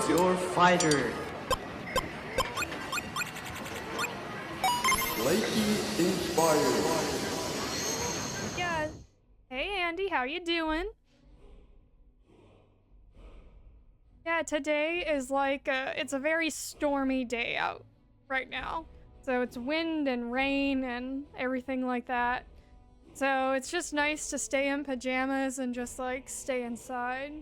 Choose your fighter. Lakey inspired. Yeah. Hey Andy, how you doing? Yeah, today is like it's a very stormy day out right now. So it's wind and rain and everything like that. So it's just nice to stay in pajamas and just like stay inside.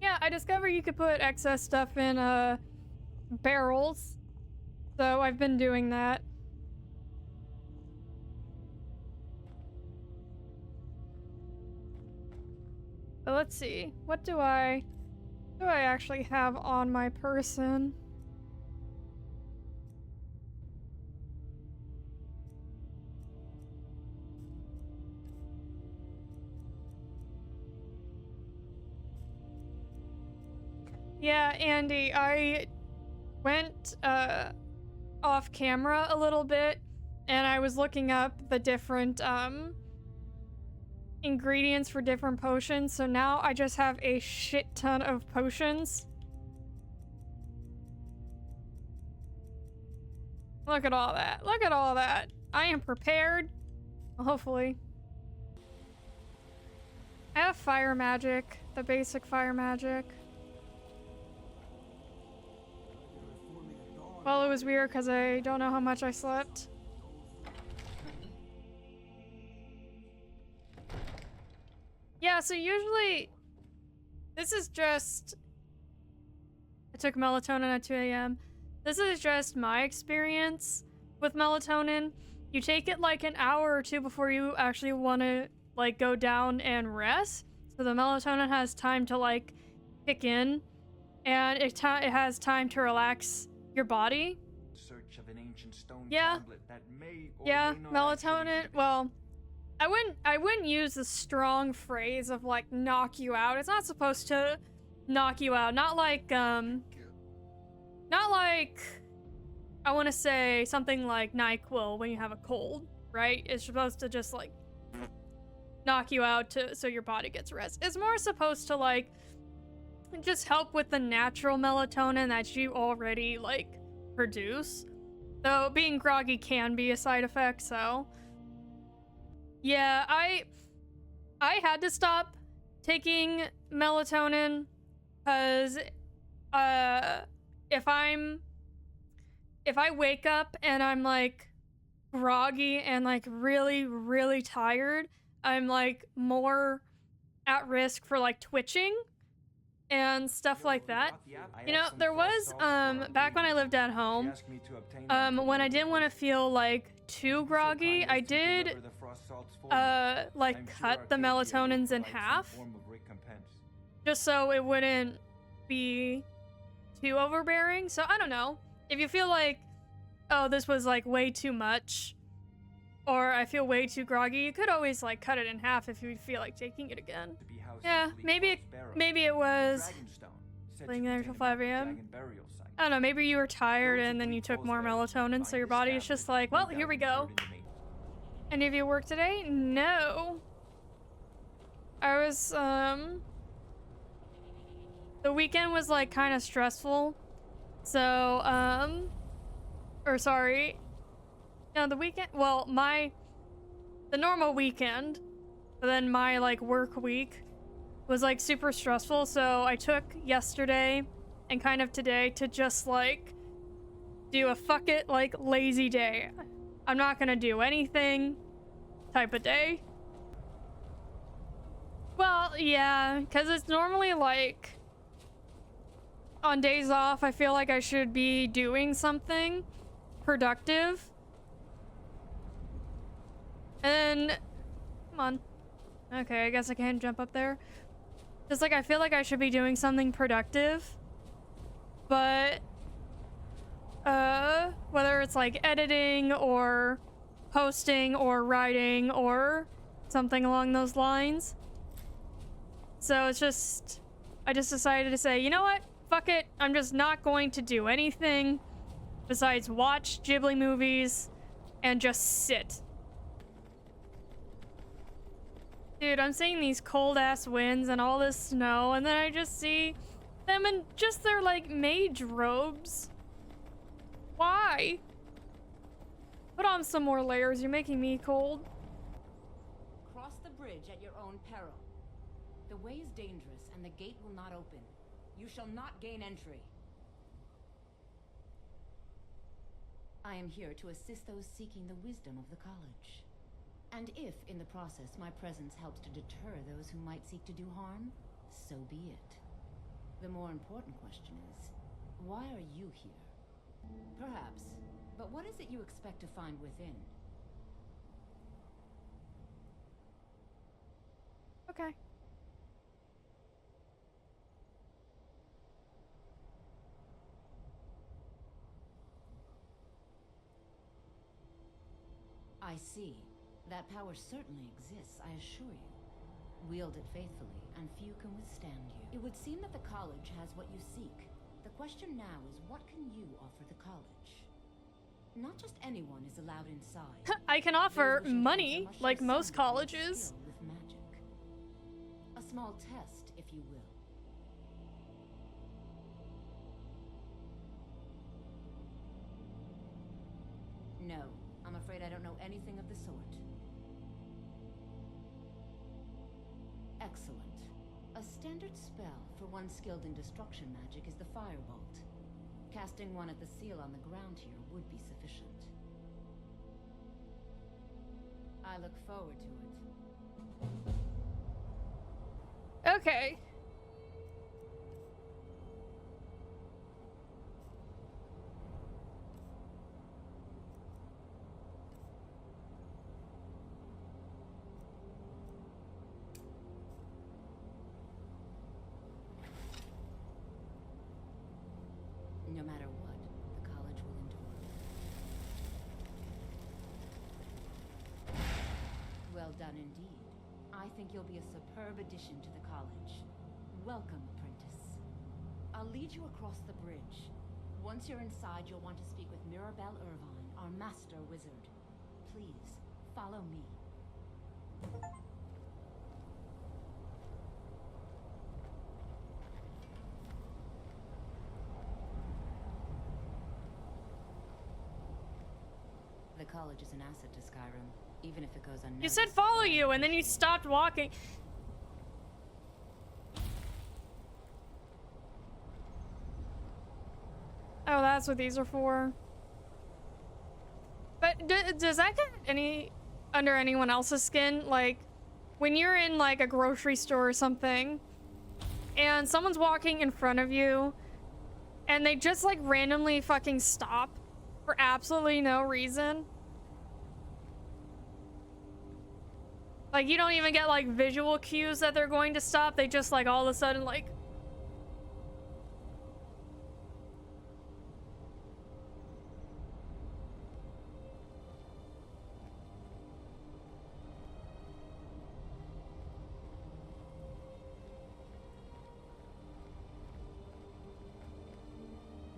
Yeah, I discovered you could put excess stuff in barrels. So I've been doing that. But let's see. What do I actually have on my person? Yeah, Andy, I went off camera a little bit and I was looking up the different ingredients for different potions, so now I just have a shit ton of potions. Look at all that. Look at all that. I am prepared. Well, hopefully. I have fire magic, the basic fire magic. Well, it was weird because I don't know how much I slept. Yeah, so usually this is just... I took melatonin at 2 a.m. This is just my experience with melatonin. You take it like an hour or two before you actually want to like go down and rest. So the melatonin has time to like kick in and it has time to relax your body. Search of an ancient stone Yeah. tablet that may or Yeah, may not actually melatonin. be- Well, I wouldn't use the strong phrase of like knock you out. It's not supposed to knock you out. Not like I want to say something like NyQuil when you have a cold, right? It's supposed to just like knock you out so your body gets rest. It's more supposed to like just help with the natural melatonin that you already like produce. Though being groggy can be a side effect, so yeah, I had to stop taking melatonin because if I wake up and I'm like groggy and like really tired, I'm like more at risk for like twitching and stuff like that. You know, there was back when I lived at home, when I didn't want to feel like too groggy, I did like cut the melatonins in half just so it wouldn't be too overbearing. So I don't know, if you feel like, oh, this was like way too much or I feel way too groggy, you could always like cut it in half if you feel like taking it again. Yeah, maybe it was laying there till 5 a.m. I don't know, maybe you were tired and then you took more melatonin, so your body is just like, well, here we go. Any of you work today? No. I was, the weekend was like kind of stressful. So, or sorry. No, the weekend, well, the normal weekend, but then my like work week was like super stressful, so I took yesterday and kind of today to just like do a fuck it like lazy day. I'm not gonna do anything type of day. Well, yeah, because it's normally like on days off I feel like I should be doing something productive. And come on. Okay, I guess I can't jump up there. Just like I feel like I should be doing something productive, but whether it's like editing or posting or writing or something along those lines. So it's just, I just decided to say, you know what? fuck it. I'm just not going to do anything besides watch Ghibli movies and just sit. Dude, I'm seeing these cold-ass winds and all this snow, and then I just see them in just their, like, mage robes. Why? Put on some more layers. You're making me cold. Cross the bridge at your own peril. The way is dangerous, and the gate will not open. You shall not gain entry. I am here to assist those seeking the wisdom of the college. And if, in the process, my presence helps to deter those who might seek to do harm, so be it. The more important question is, why are you here? Perhaps, but what is it you expect to find within? Okay. I see. That power certainly exists, I assure you. Wield it faithfully, and few can withstand you. It would seem that the college has what you seek. The question now is, what can you offer the college? Not just anyone is allowed inside. I can offer Those wishing money, to like show most some degree of colleges. skill with magic. A small test, if you will. No, I'm afraid I don't know anything of the sort. Excellent. A standard spell for one skilled in destruction magic is the Firebolt. Casting one at the seal on the ground here would be sufficient. I look forward to it. Okay. No matter what, the college will endure. Well done indeed. I think you'll be a superb addition to the college. Welcome, apprentice. I'll lead you across the bridge. Once you're inside, you'll want to speak with Mirabelle Irvine, our master wizard. Please, follow me. The college is an asset to Skyrim, even if it goes unnoticed. You said follow you, and then you stopped walking. Oh, that's what these are for. But does that get under anyone else's skin? Like, when you're in, like, a grocery store or something, and someone's walking in front of you, and they just, like, randomly fucking stop for absolutely no reason. Like, you don't even get, like, visual cues that they're going to stop. They just, like, all of a sudden, like...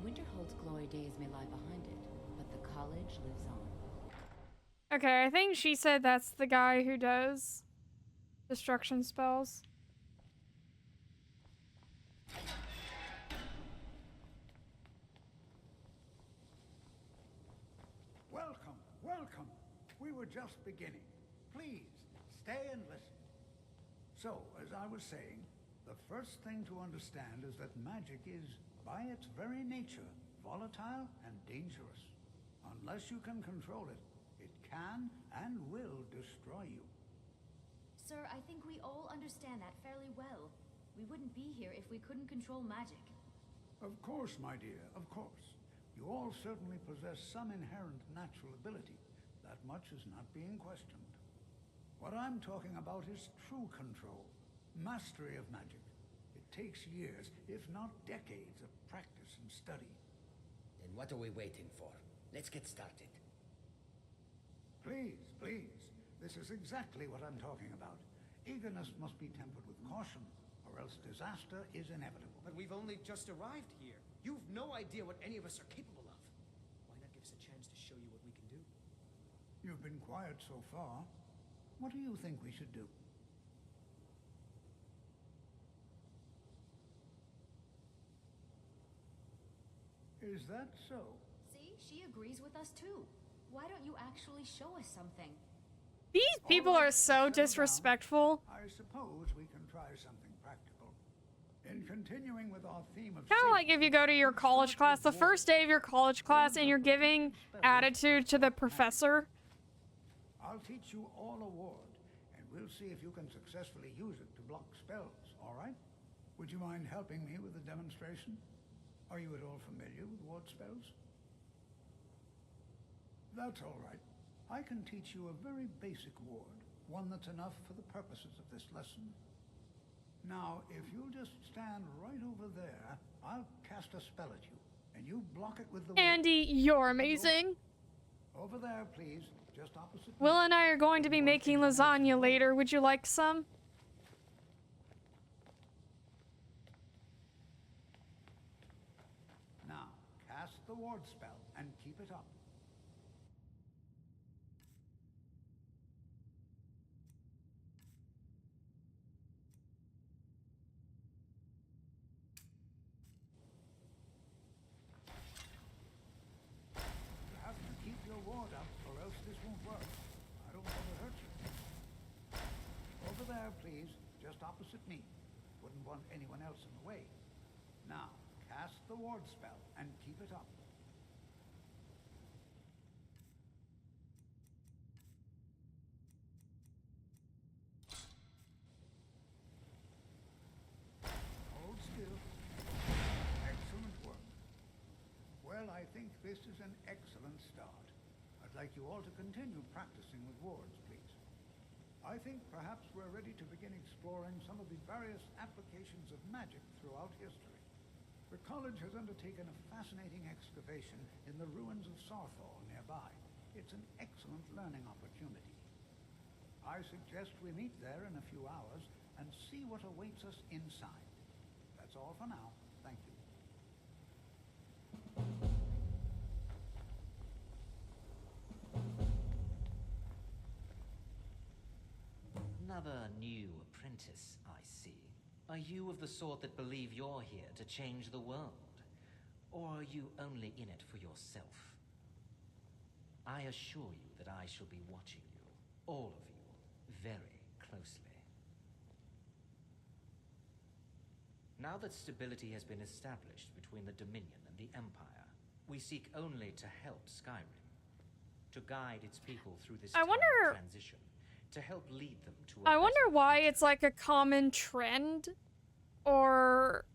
Winterhold's glory days may lie behind it, but the college lives on. Okay, I think she said that's the guy who does destruction spells. Welcome, welcome. We were just beginning. Please, stay and listen. So, as I was saying, the first thing to understand is that magic is, by its very nature, volatile and dangerous. Unless you can control it, it can and will destroy you. Sir, I think we all understand that fairly well. We wouldn't be here if we couldn't control magic. Of course, my dear, of course. You all certainly possess some inherent natural ability. That much is not being questioned. What I'm talking about is true control, mastery of magic. It takes years, if not decades, of practice and study. Then what are we waiting for? Let's get started. Please, please. This is exactly what I'm talking about. Eagerness must be tempered with caution, or else disaster disaster is inevitable. But we've only just arrived here. You've no idea what any of us are capable of. Why not give us a chance to show you what we can do? You've been quiet so far. What do you think we should do? Is that so? See, she agrees with us too. Why don't you actually show us something? These people are so disrespectful. I suppose we can try something practical. In continuing with our theme of Kind of like if you go to your college class, the first day of your college class, and you're giving attitude to the professor. I'll teach you all a ward, and we'll see if you can successfully use it to block spells, all right? Would you mind helping me with the demonstration? Are you at all familiar with ward spells? That's all right. I can teach you a very basic ward, one that's enough for the purposes of this lesson. Now, if you'll just stand right over there, I'll cast a spell at you, and you block it with the Andy, you're amazing. Over there, please, just opposite. Will and I are going to be making lasagna later. Would you like some? Now, cast the ward spell and keep it up. You have to keep your ward up, or else this won't work. I don't want to hurt you. Over there, please, just opposite me. Wouldn't want anyone else in the way. Now, cast the ward spell and keep it up. Hold still. Excellent work. Well, I think this is an excellent start. I'd like you all to continue practicing with wards, please. I think perhaps we're ready to begin exploring some of the various applications of magic throughout history. The college has undertaken a fascinating excavation in the ruins of Sarthor nearby. It's an excellent learning opportunity. I suggest we meet there in a few hours and see what awaits us inside. That's all for now. Thank you. Another new apprentice, I see. Are you of the sort that believe you're here to change the world? Or are you only in it for yourself? I assure you that I shall be watching you, all of you, very closely. Now that stability has been established between the Dominion and the Empire, we seek only to help Skyrim, to guide its people through this time of transition, to help lead them to a I wonder better why future. it's like a common trend, or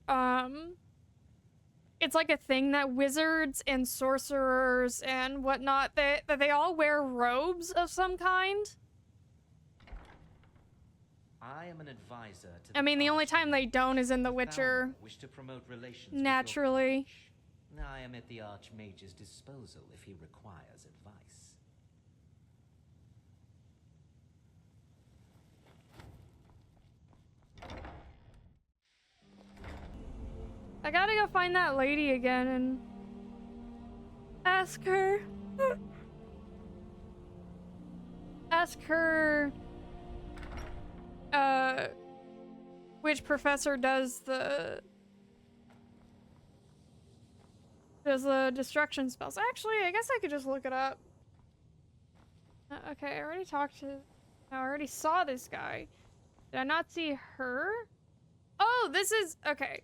it's like a thing that wizards and sorcerers and whatnot, that they all wear robes of some kind. I am an advisor to I mean, the only time they don't is in The Witcher. Wish to promote relations with your Naturally. college. I am at the Archmage's disposal if he requires advice. I gotta go find that lady again and ask her. Ask her which professor does the destruction spells. Actually, I guess I could just look it up. Okay, I already talked to, I already saw this guy. Did I not see her? Oh, this is, okay.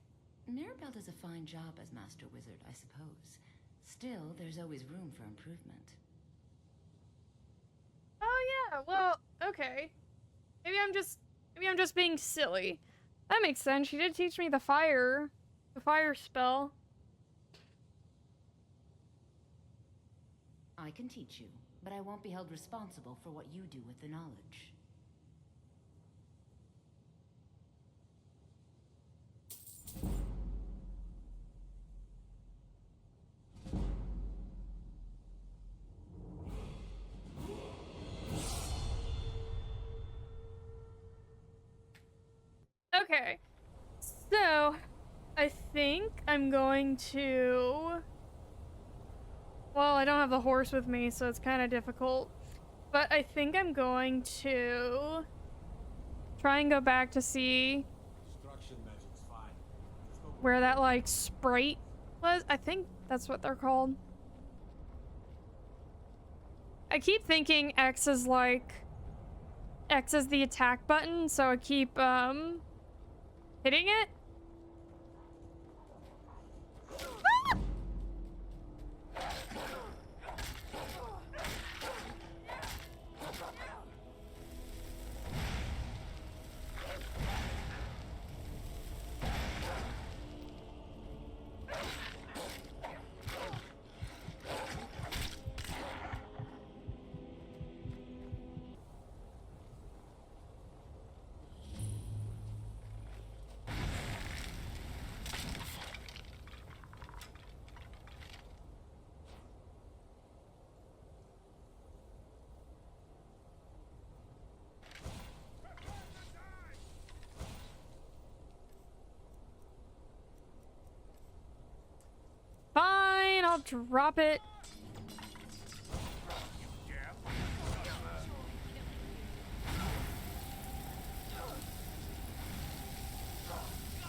Mirabelle does a fine job as Master Wizard, I suppose. Still, there's always room for improvement. Oh yeah, well, okay. Maybe I'm just being silly. That makes sense. She did teach me the fire spell. I can teach you, but I won't be held responsible for what you do with the knowledge. Okay. So, I think I'm going to... Well, I don't have the horse with me, so it's kind of difficult. But I think I'm going to try and go back to see where that, like, sprite was. I think that's what they're called. I keep thinking X is like... X is the attack button, so I keep, hitting it. Ah! Fine, I'll drop it.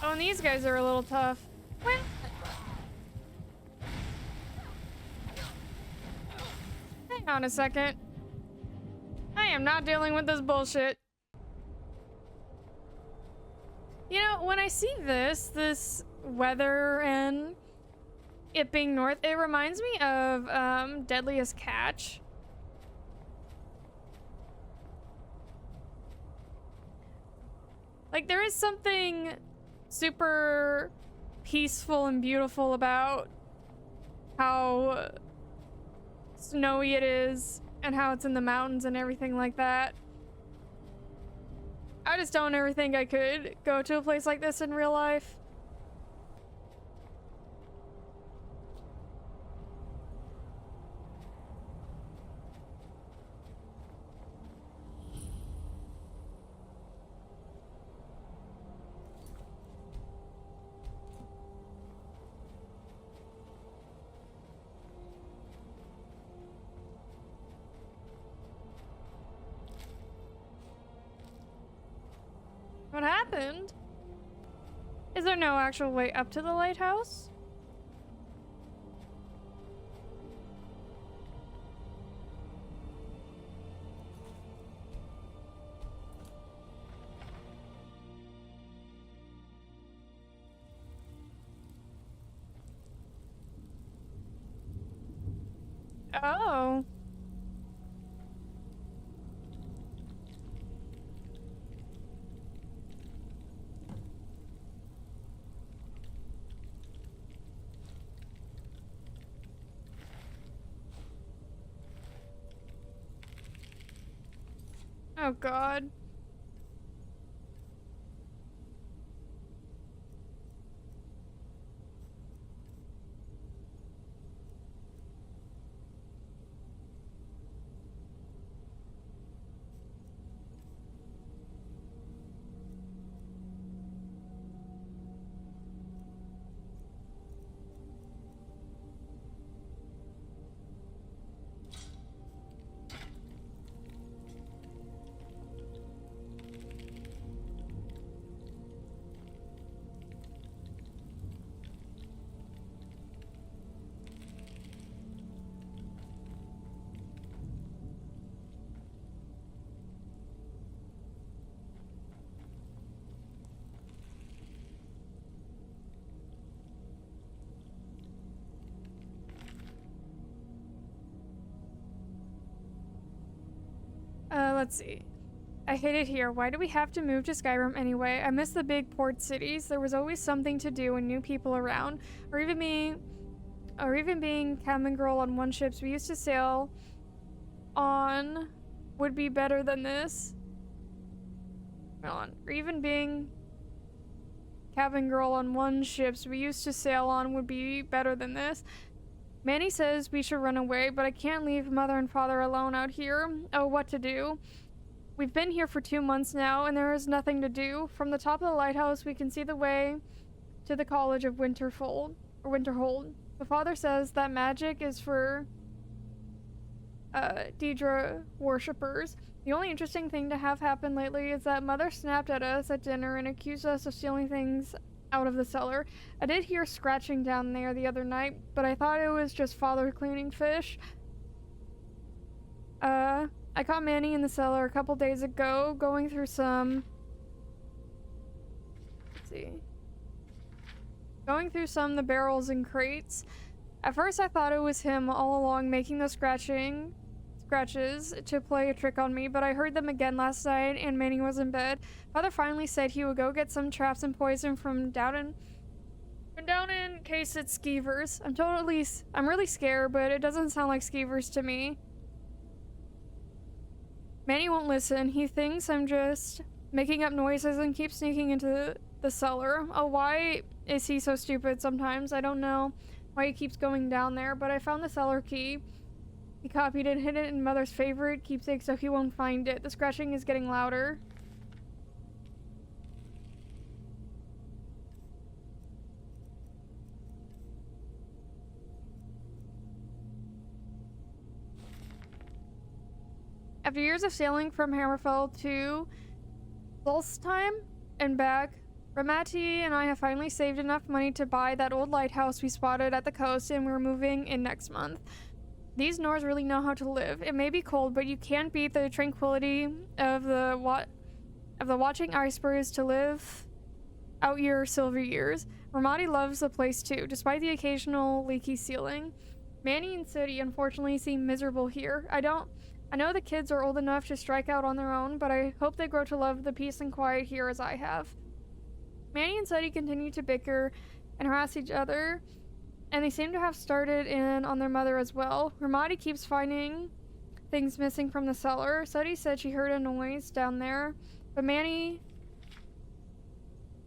Oh, and these guys are a little tough. Well, hang on a second. I am not dealing with this bullshit. You know, when I see this weather and it being north, it reminds me of Deadliest Catch. Like, there is something super peaceful and beautiful about how snowy it is and how it's in the mountains and everything like that. I just don't ever think I could go to a place like this in real life. What happened? Is there no actual way up to the lighthouse? Oh. Oh God. Let's see. I hate it here. Why do we have to move to Skyrim anyway? I miss the big port cities. There was always something to do and new people around. Or even being cabin girl on one ships we used to sail on would be better than this. Hold on. Or even being cabin girl on one ships we used to sail on would be better than this. Manny says we should run away, but I can't leave mother and father alone out here. Oh, what to do? We've been here for 2 months now, and there is nothing to do. From the top of the lighthouse, we can see the way to the College of Winterhold. The father says that magic is for Deidre worshippers. The only interesting thing to have happen lately is that Mother snapped at us at dinner and accused us of stealing things out of the cellar. I did hear scratching down there the other night, but I thought it was just Father cleaning fish. I caught Manny in the cellar a couple days ago, going through some... Let's see. Going through some of the barrels and crates. At first I thought it was him all along making those scratches to play a trick on me, but I heard them again last night and Manny was in bed. Father finally said he would go get some traps and poison from down in case it's skeevers. I'm really scared, but it doesn't sound like skeevers to me. Manny won't listen. He thinks I'm just making up noises and keeps sneaking into the cellar. Oh, why is he so stupid sometimes? I don't know why he keeps going down there, but I found the cellar key. He copied it, hid it in Mother's favorite keepsake so he won't find it. The scratching is getting louder. After years of sailing from Hammerfell to Solstheim and back, Ramati and I have finally saved enough money to buy that old lighthouse we spotted at the coast, and we're moving in next month. These Nords really know how to live. It may be cold, but you can't beat the tranquility of the watching icebergs to live out your silver years. Ramati loves the place too, despite the occasional leaky ceiling. Manny and City unfortunately seem miserable here. I know the kids are old enough to strike out on their own, but I hope they grow to love the peace and quiet here as I have. Manny and Sadie continue to bicker and harass each other, and they seem to have started in on their mother as well. Ramadi keeps finding things missing from the cellar. Sadie said she heard a noise down there, but Manny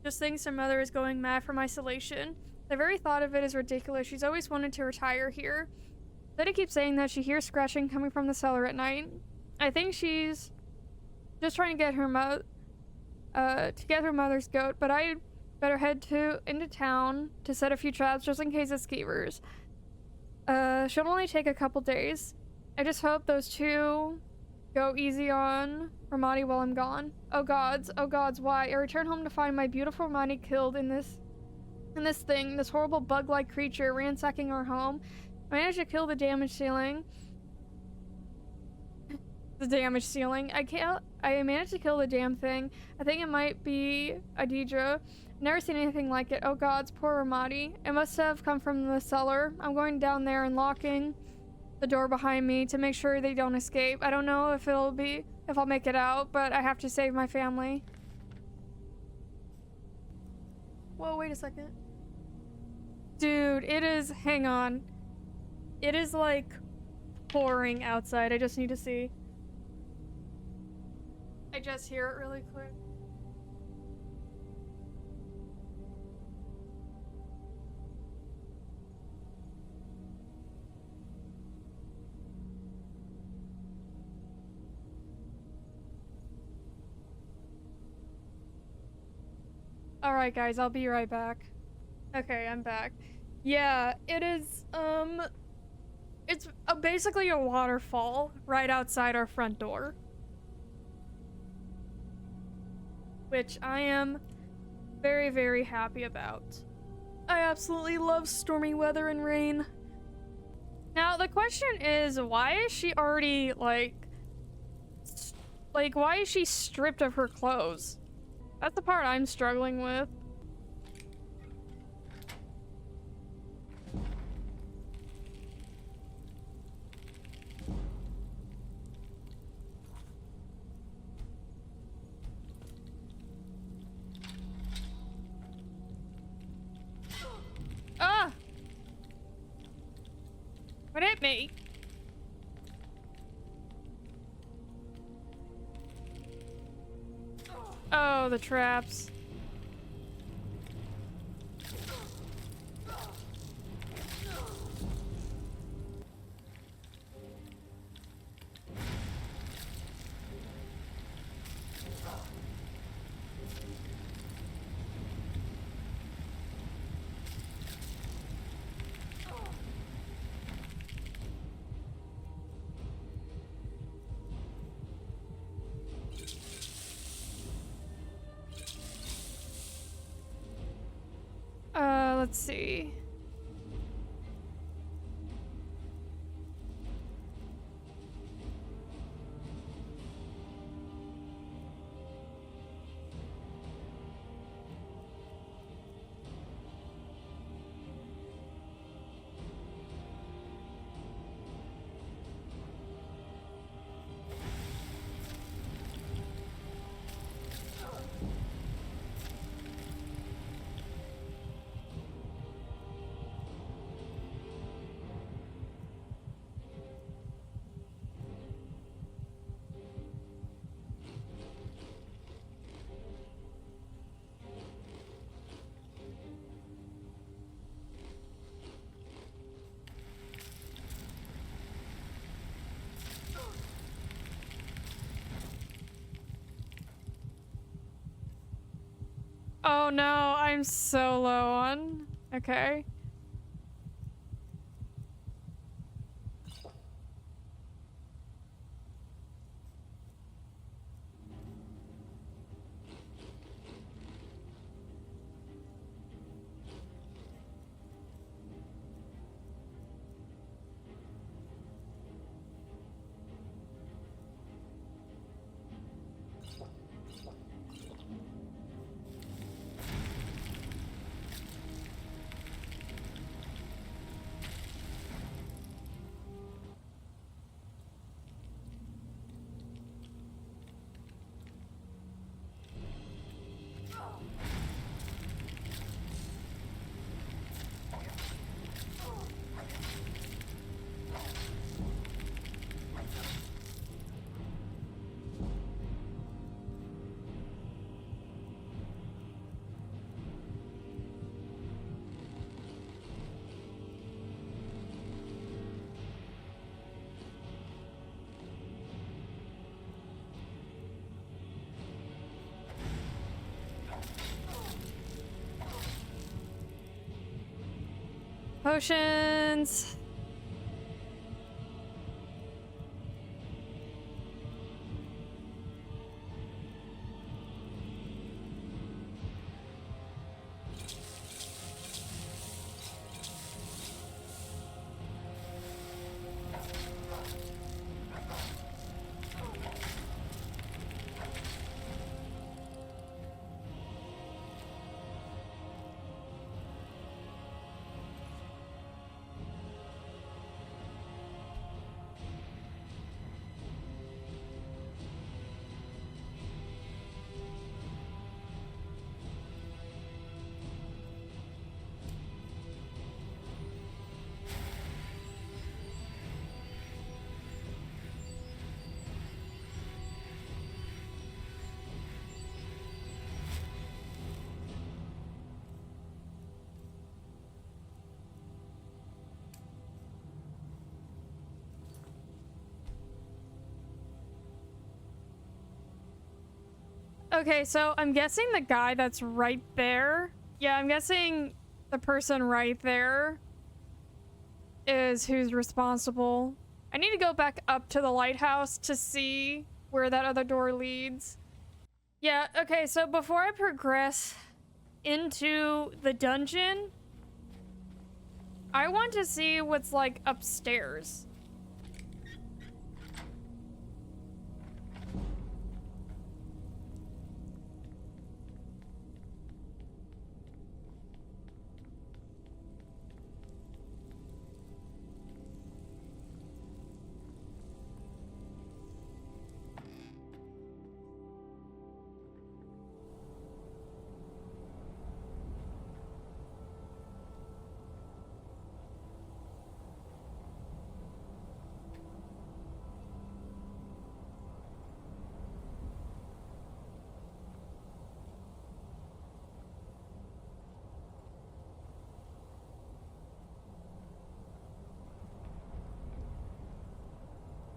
just thinks her mother is going mad from isolation. The very thought of it is ridiculous. She's always wanted to retire here. Sadie keeps saying that she hears scratching coming from the cellar at night. I think she's just trying to get her mother's goat, but I better head into town to set a few traps just in case it skeevers. She'll only take a couple days. I just hope those two go easy on Ramadi while I'm gone. Oh gods, why? I return home to find my beautiful Ramadi killed in this horrible bug-like creature ransacking our home. I managed to kill the damaged ceiling. I managed to kill the damn thing. I think it might be a Deidre. Never seen anything like it. Oh gods, poor Ramadi. It must have come from the cellar. I'm going down there and locking the door behind me to make sure they don't escape. I don't know if I'll make it out, but I have to save my family. Whoa, wait a second. Dude, hang on. It is like pouring outside. I just need to see. I just hear it really quick. Alright guys, I'll be right back. Okay, I'm back. Yeah, it is, it's basically a waterfall right outside our front door. Which I am very, very happy about. I absolutely love stormy weather and rain. Now, the question is, why is she already, why is she stripped of her clothes? That's the part I'm struggling with. Ah! What hit me? Oh, the traps. let's see. Oh no, I'm so low on. Okay. Potions. Okay, so I'm guessing the guy that's right there. Yeah, I'm guessing the person right there is who's responsible. I need to go back up to the lighthouse to see where that other door leads. Yeah, okay, so before I progress into the dungeon, I want to see what's like upstairs.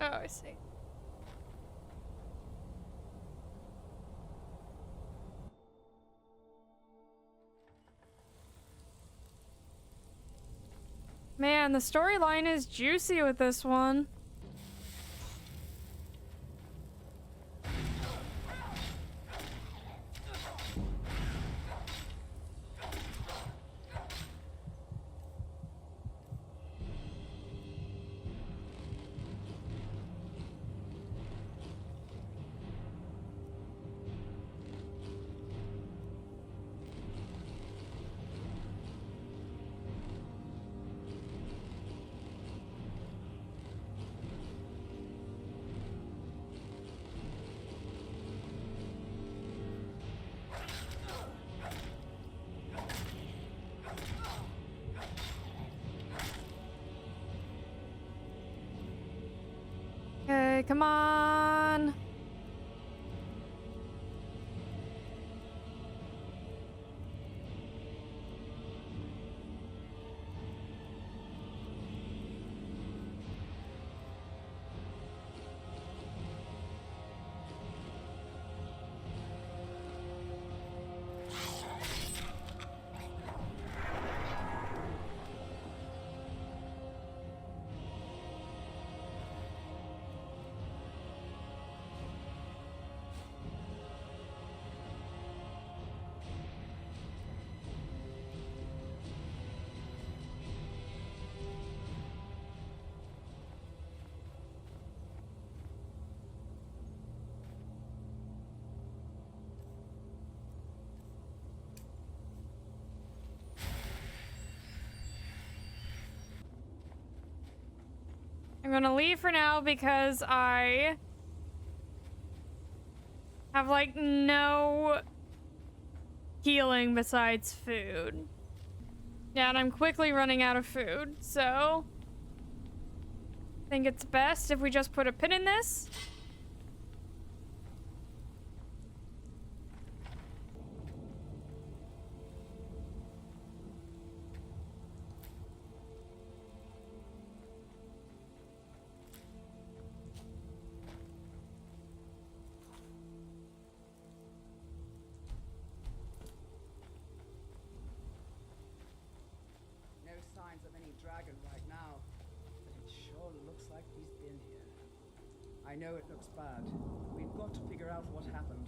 Oh, I see. Man, the storyline is juicy with this one. come on. I'm gonna leave for now because I have like no healing besides food. Yeah, and I'm quickly running out of food, so I think it's best if we just put a pin in this. No signs of any dragon right now, but it sure looks like he's been here. I know it looks bad. We've got to figure out what happened,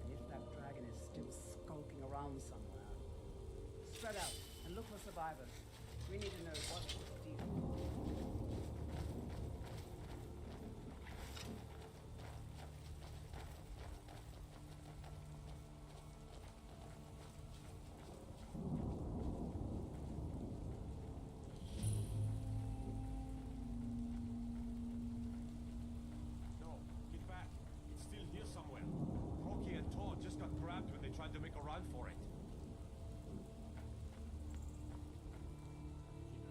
and if that dragon is still skulking around somewhere. Spread out and look for survivors. We need to know what was the deal. No, get back. It's still here somewhere. Rocky and Todd just got grabbed when they tried to make a run for it. Keep your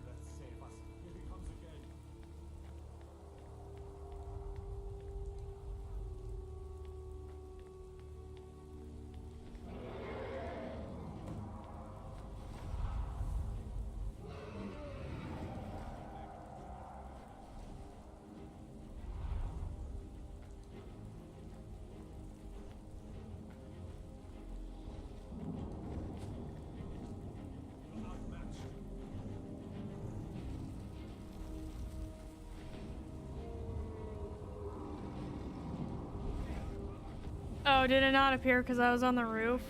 let's save us. Here he comes again. You're outmatched. Oh, did it not appear because I was on the roof?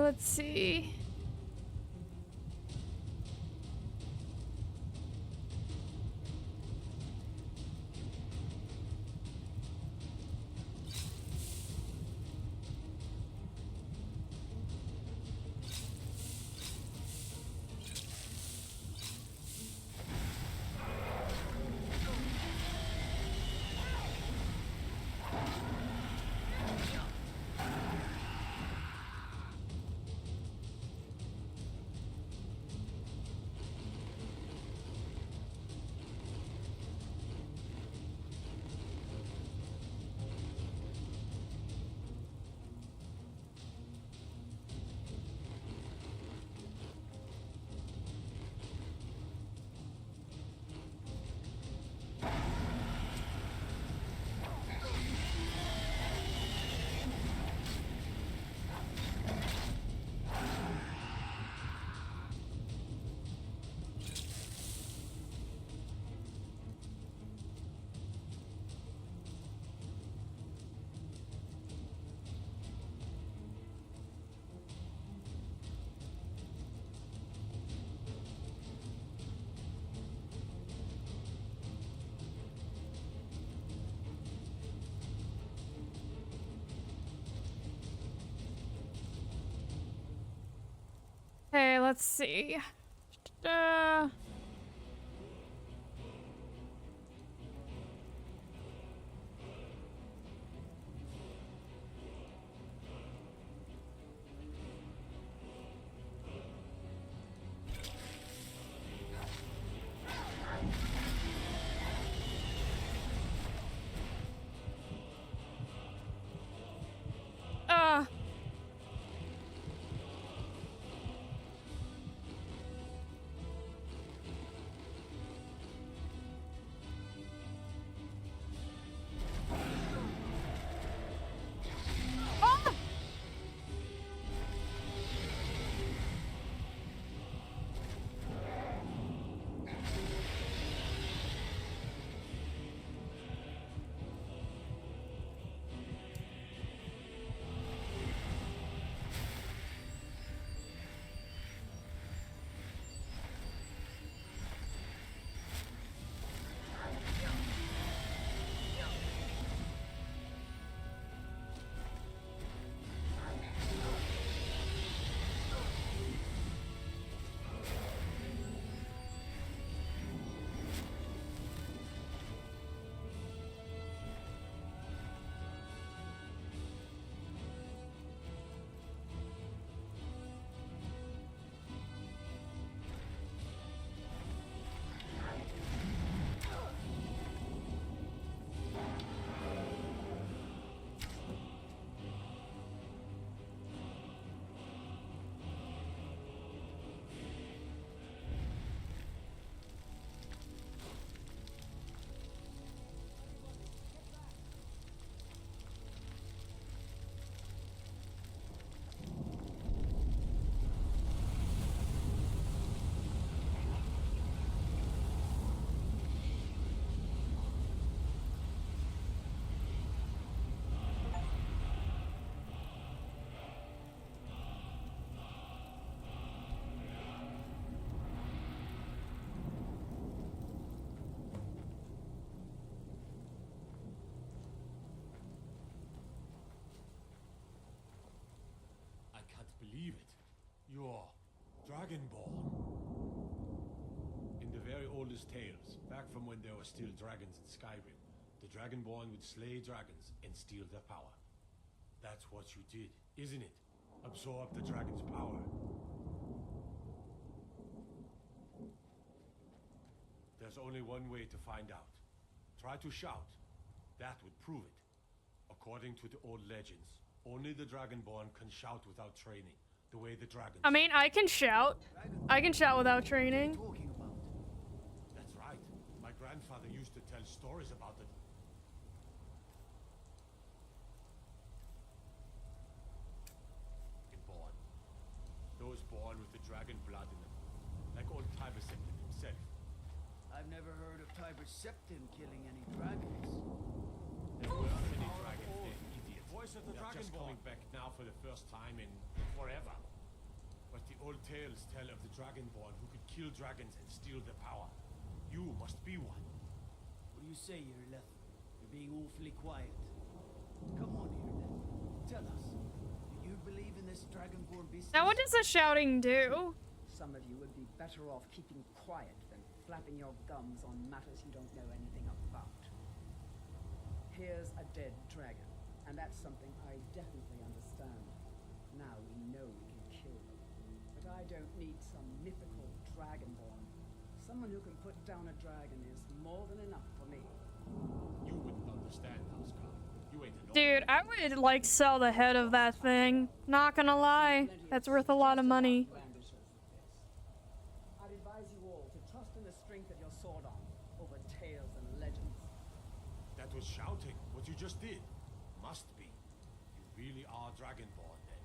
Let's see. let's see. I can't believe it. You're Dragonborn. In the very oldest tales, back from when there were still dragons in Skyrim, the Dragonborn would slay dragons and steal their power. That's what you did, isn't it? Absorb the dragon's power. There's only one way to find out. Try to shout. That would prove it. According to the old legends, only the Dragonborn can shout without training, the way the dragons. I mean, I can shout. I can shout without training. That's right. My grandfather used to tell stories about it. Born. Those born with the dragon blood in them, like old Tiber himself. I've never heard of Tiber Septim killing any dragons. There were many dragons there, idiot. Voice of the Dragonborn. Just coming back now for the first time in forever. But the old tales tell of the Dragonborn who could kill dragons and steal their power. You must be one. What do you say, Irleth? You're being awfully quiet. Come on, Irleth. Tell us. Do you believe in this Dragonborn business? Now, what does the shouting do? Some of you would be better off keeping quiet than flapping your gums on matters you don't know anything about. Here's a dead dragon, and that's something I definitely understand. Now we know we can kill them. But I don't need some mythical dragonborn. Someone who can put down a dragon is more than enough for me. You wouldn't understand, Housecarl. You ain't an Dude, I would like sell the head of that thing. Not gonna lie, that's worth a lot of money. I'd advise you all to trust in the strength of your sword arm over tales and legends. That was shouting. What you just did. Must be. You really are Dragonborn, then.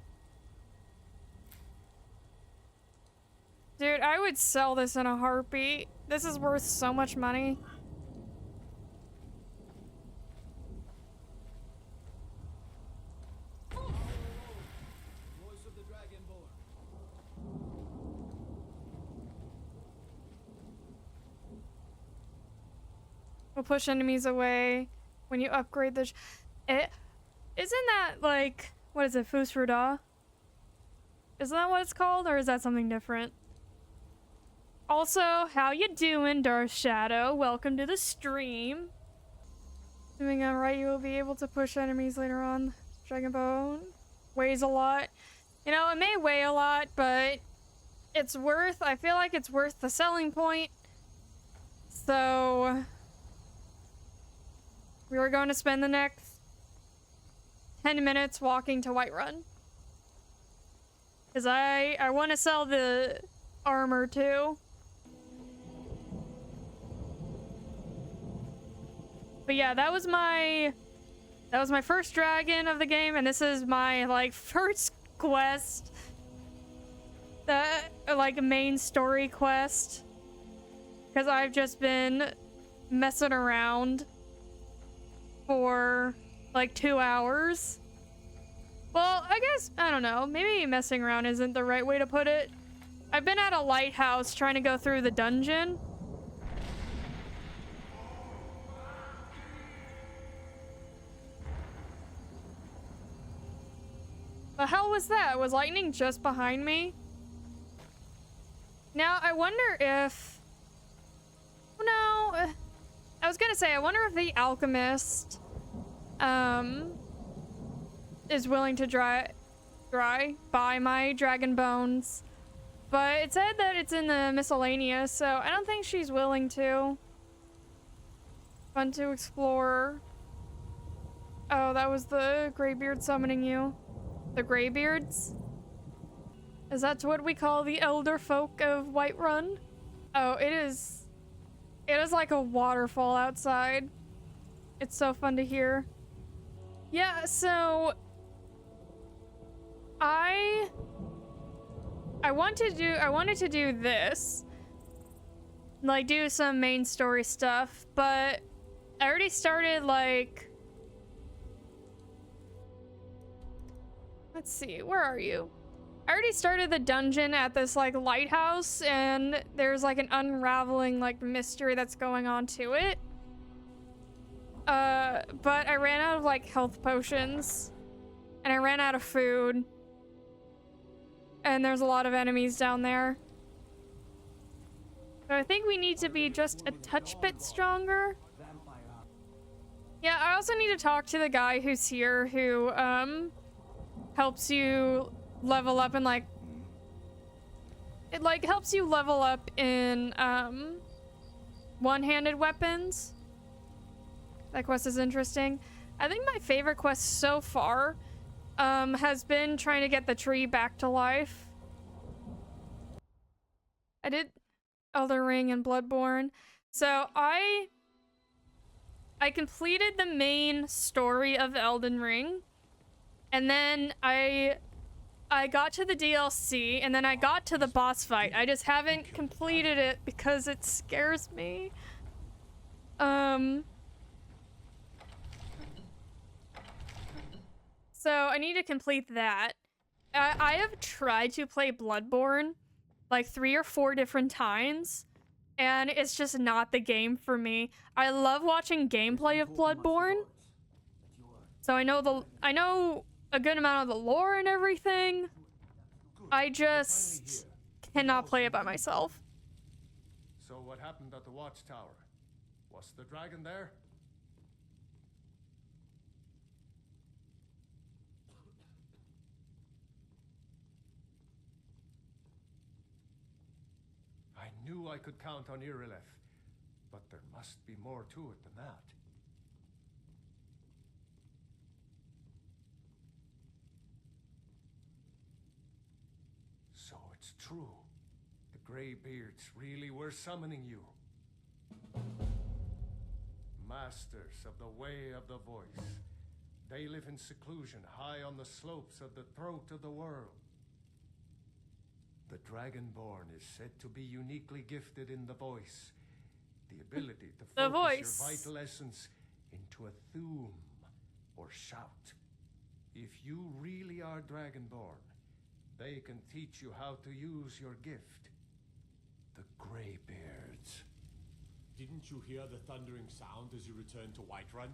Dude, I would sell this in a heartbeat. This is worth so much money. Voice of the Dragonborn. Will push enemies away when you upgrade the. Isn't that like, what is it, Fusruda? Isn't that what it's called, or is that something different? Also, how you doing, Darth Shadow? Welcome to the stream. Doing alright, you will be able to push enemies later on. Dragon Bone weighs a lot. You know, it may weigh a lot, but it's worth, I feel like it's worth the selling point. So, we were going to spend the next 10 minutes walking to Whiterun. Because I want to sell the armor too. But yeah, that was my first dragon of the game, and this is my like first quest. Like main story quest. Because I've just been messing around for like 2 hours. Well, I guess, I don't know, maybe messing around isn't the right way to put it. I've been at a lighthouse trying to go through the dungeon. The hell was that? Was lightning just behind me? Now, I wonder if... No, I was gonna say, I wonder if the alchemist, is willing to buy my dragon bones. But it said that it's in the miscellaneous, so I don't think she's willing to. Fun to explore. Oh, that was the Greybeard summoning you. The Greybeards? Is that what we call the elder folk of Whiterun? Oh, it is like a waterfall outside. It's so fun to hear. Yeah, so I wanted to do this. Like do some main story stuff, but I already started like, let's see, where are you? I already started the dungeon at this like lighthouse, and there's like an unraveling like mystery that's going on to it. But I ran out of like health potions, and I ran out of food, and there's a lot of enemies down there. So I think we need to be just a touch bit stronger. Yeah, I also need to talk to the guy who's here who helps you level up and like it like helps you level up in one-handed weapons. That quest is interesting. I think my favorite quest so far has been trying to get the tree back to life. I did Elden Ring and Bloodborne. So I completed the main story of Elden Ring, and then I got to the DLC, and then I got to the boss fight. I just haven't completed it because it scares me. So I need to complete that. I have tried to play Bloodborne like 3 or 4 different times, and it's just not the game for me. I love watching gameplay of Bloodborne, so I know a good amount of the lore and everything. I just cannot play it by myself. So what happened at the watchtower? Was the dragon there? I knew I could count on Irileth, but there must be more to it than that. So it's true. The Greybeards really were summoning you. Masters of the way of the voice. They live in seclusion high on the slopes of the throat of the world. The Dragonborn is said to be uniquely gifted in the voice. The ability to focus your vital essence into a thum or shout. If you really are Dragonborn, they can teach you how to use your gift. The Greybeards. Didn't you hear the thundering sound as you returned to Whiterun?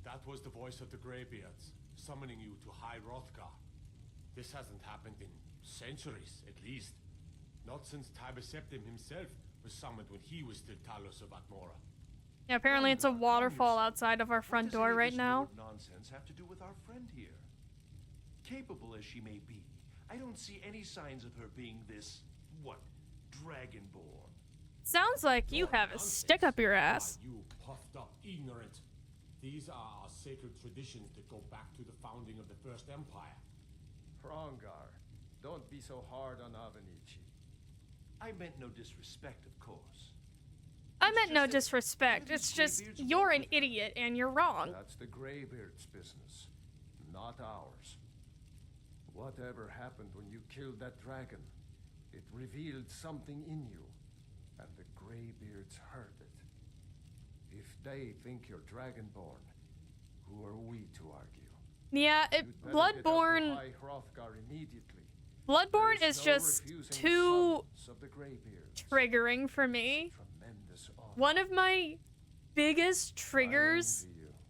That was the voice of the Greybeards, summoning you to High Hrothgar. This hasn't happened in centuries, at least. Not since Tibeseptim himself was summoned when he was still Talos of Atmora. Yeah, apparently it's a waterfall outside of our front door right now. Nonsense have to do with our friend here? Capable as she may be, I don't see any signs of her being this, what, dragonborn. Sounds like you have a stick up your ass. You puffed up ignorant. These are our sacred traditions that go back to the founding of the First Empire. Hrongar, don't be so hard on Avenici. I meant no disrespect, of course. I meant no disrespect. It's just you're an idiot and you're wrong. That's the Greybeard's business, not ours. Whatever happened when you killed that dragon, it revealed something in you, and the Greybeards heard it. If they think you're dragonborn, who are we to argue? Yeah, Bloodborne. Bloodborne is just too triggering for me. One of my biggest triggers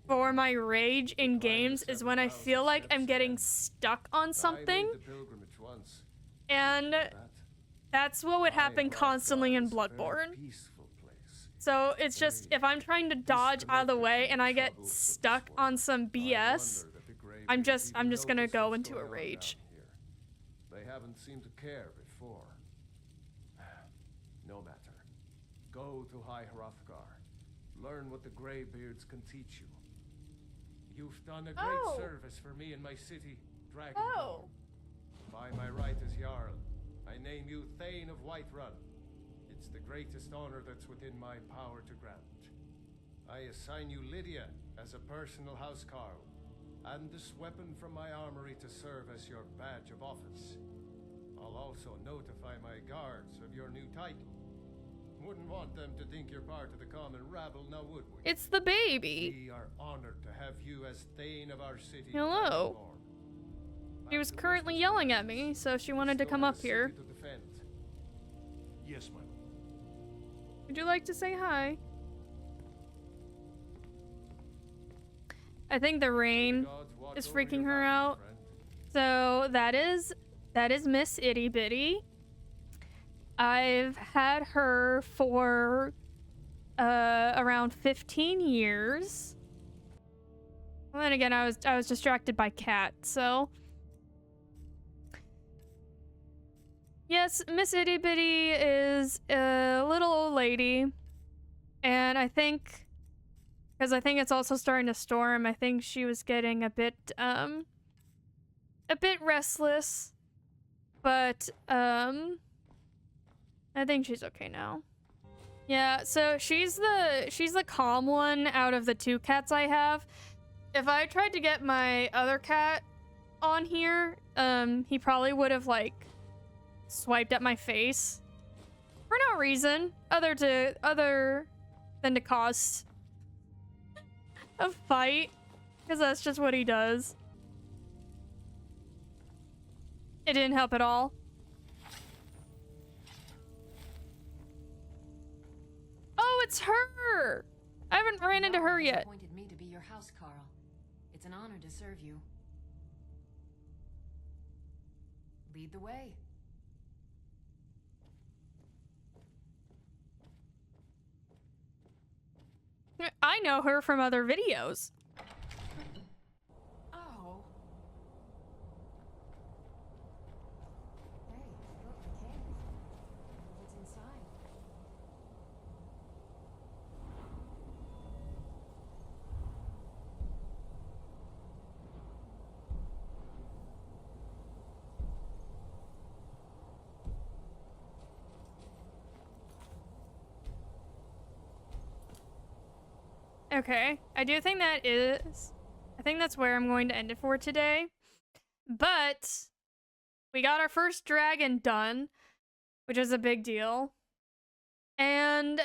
for my rage in games is when I feel like I'm getting stuck on something. And that's what would happen constantly in Bloodborne. So it's just, if I'm trying to dodge out of the way and I get stuck on some BS, I'm just gonna go into a rage. They haven't seemed to care before. No matter. Go to High Hrothgar. Learn what the Greybeards can teach you. You've done a great service for me in my city, Dragonborn. By my right as Jarl, I name you Thane of Whiterun. It's the greatest honor that's within my power to grant. I assign you Lydia as a personal housecarl, and this weapon from my armory to serve as your badge of office. I'll also notify my guards of your new title. Wouldn't want them to think you're part of the common rabble, now would we? It's the baby. We are honored to have you as Thane of our city. Hello. She was currently yelling at me, so she wanted to come up here. Yes, my lord. Would you like to say hi? I think the rain is freaking her out. So that is Miss Itty Bitty. I've had her for around 15 years. And then again, I was distracted by Cat, so yes, Miss Itty Bitty is a little old lady, and I think, because I think it's also starting to storm, I think she was getting a bit restless, but I think she's okay now. Yeah, so she's the calm one out of the two cats I have. If I tried to get my other cat on here, he probably would have like swiped at my face for no reason other than to cause a fight, because that's just what he does. It didn't help at all. Oh, it's her! I haven't ran into her yet. Appointed me to be your house, Carl. It's an honor to serve you. Lead the way. I know her from other videos. Oh. Hey, look, the cave. What's inside? Okay, I do think I think that's where I'm going to end it for today. But we got our first dragon done, which is a big deal. And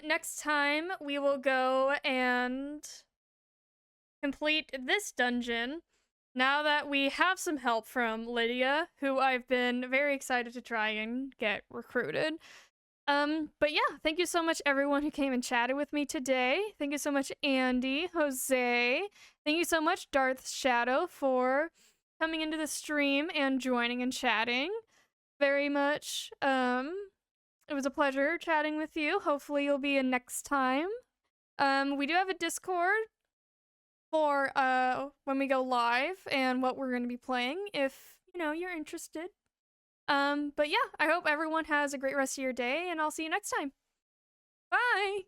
next time we will go and complete this dungeon now that we have some help from Lydia, who I've been very excited to try and get recruited. But yeah, thank you so much everyone who came and chatted with me today. Thank you so much Andy, Jose. Thank you so much Darth Shadow for coming into the stream and joining and chatting. Very much. It was a pleasure chatting with you. Hopefully you'll be in next time. We do have a Discord for when we go live and what we're going to be playing if, you know, you're interested. But yeah, I hope everyone has a great rest of your day, and I'll see you next time. Bye!